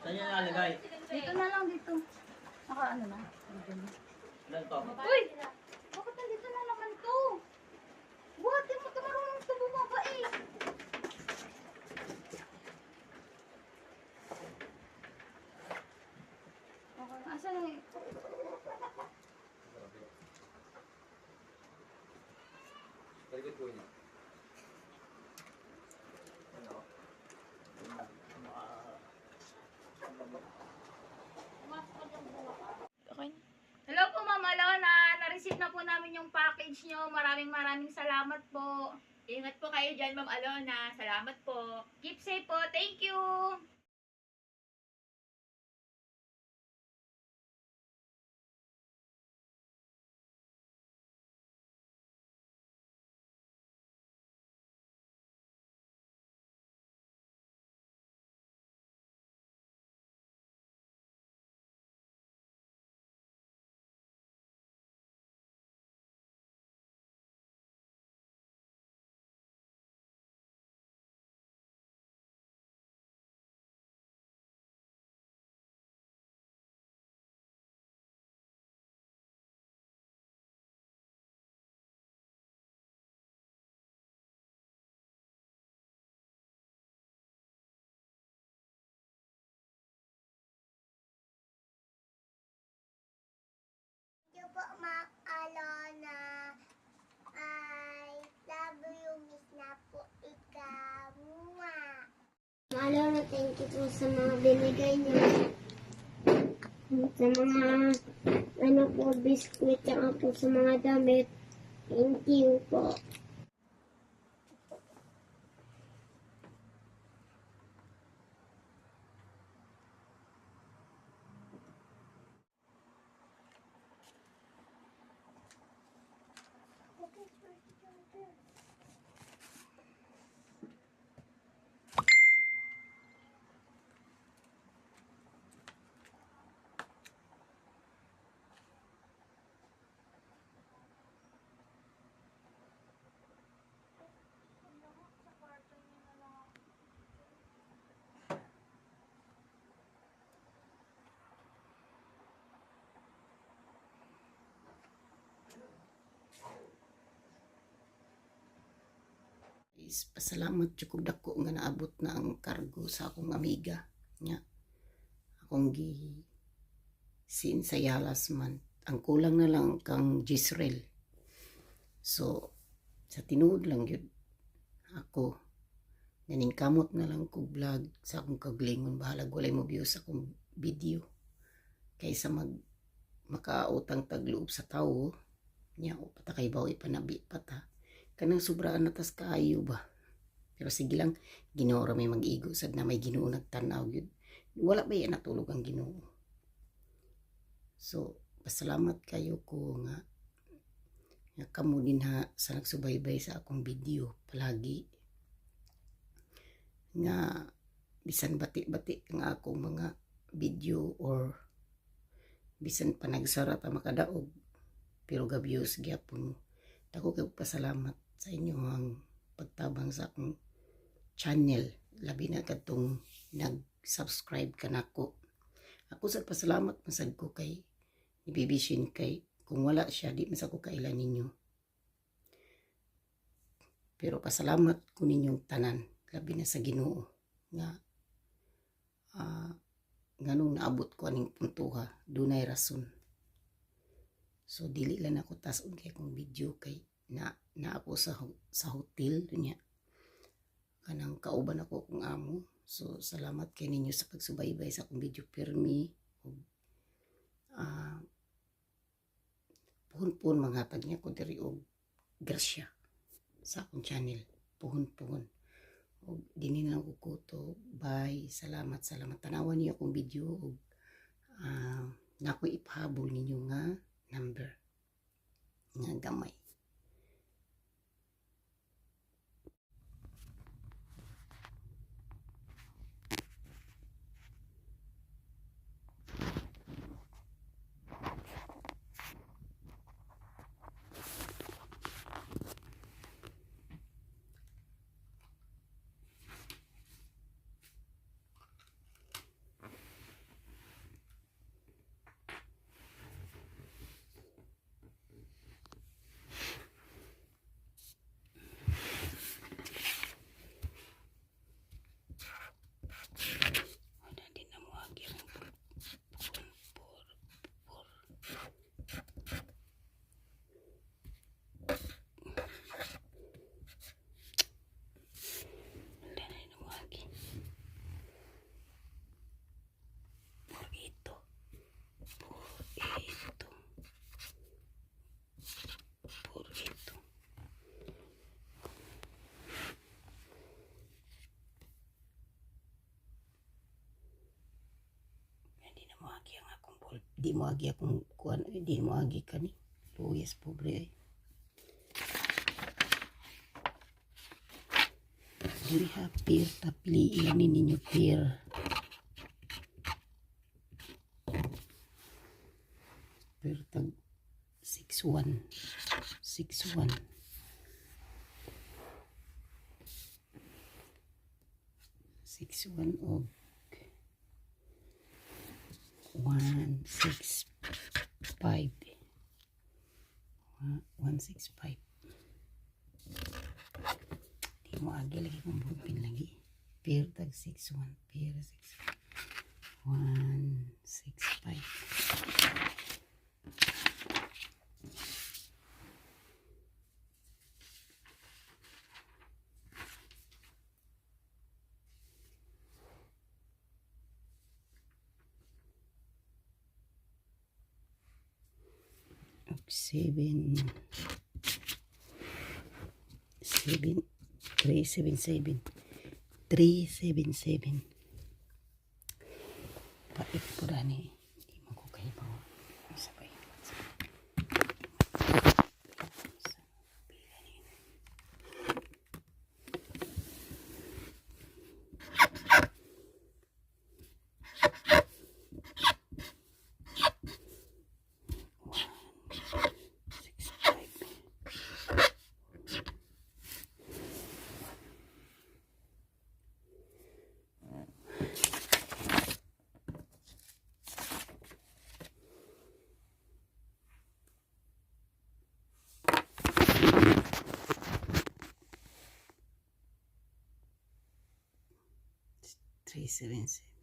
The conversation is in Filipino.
Saan niya nalagay? Dito na lang, dito. Naka ano na? Dito na. Ilan to? Uy! Bakit nandito na naman to? Buhat, di mo ito marunong ito bumaba eh. Okay, asan eh? Talikod ko niya. Ano? Okay. Hello po, Ma'am Alona. Na-receive na po namin yung package nyo. Maraming salamat po. Ingat po kayo dyan, Ma'am Alona. Salamat po. Keep safe po. Thank you. Thank you po, Ma'am Alona. I love you, miss na po ikaw. Ma'am Alona, thank you po sa mga binigay niyo. Sa mga ano po, biskuit, saka po sa mga damit. Thank you po. Is pasalamat jud dako nga naabot na ang kargo sa akong amiga nya akong gi sin sa yalas man ang kulang na lang kang Jisrael. So sa tinuod lang yun ako naningkamot na lang ko vlog sa akong kaglingon, bahala walay mo view sa akong video kaysa makautang tagloob sa tawo nya o patakay baw ipanabi pata kanang sobraan natas kaayo ba. Pero sige lang, Ginoo ra may mag-igo sad na may Ginoo nagtanaw yun. Wala ba yan natulog ang Ginoo? So, pasalamat kayo ko nga kamo din ha sa nagsubaybay sa akong video palagi. Nga bisan bati-bati nga akong mga video or bisan pa nagsara ta makadaog pero ga-views gyapon mo. Dako kay pasalamat sa inyo ang pagtabang sa akong channel, labi na kadtong nag-subscribe ka nako. Ako sa pasalamat masad ko kay ibibishin kay kung wala siya di masad ko kailan ninyo. Pero pasalamat ko ninyong tanan, labi na sa Ginoo nga nganong naabot ko aning puntuha, dunay rason. So dili lang ako tason kay akong video kay na ako sa hotel niya kanang kauban ako kung amo. So salamat kay ninyo sa pagsubaybay sa akong video pirmi ug puhon manghatag niya ko diri og grasya sa akong channel, puhon og dinhi na ko kuto. Bye, salamat tanawan niyo akong video og nako ipahabol ninyo nga number nga gamay. mo agi ang akong ball. Di mo agi akong kuan. Di mo agi ka ni. Luyas pobre. Diri ha, pair. Tapiliin ninyo pair. Pair tag 6-1. 6-1. 6-1 og 1-6-5. 1-6-5. Di mo agi lagi kung bupin lagi. Pair tag 6-1. Pair 6-1. 1-6-5. Og 7 377 pait po dani di mo ko kayo pa sabay Three 7-7.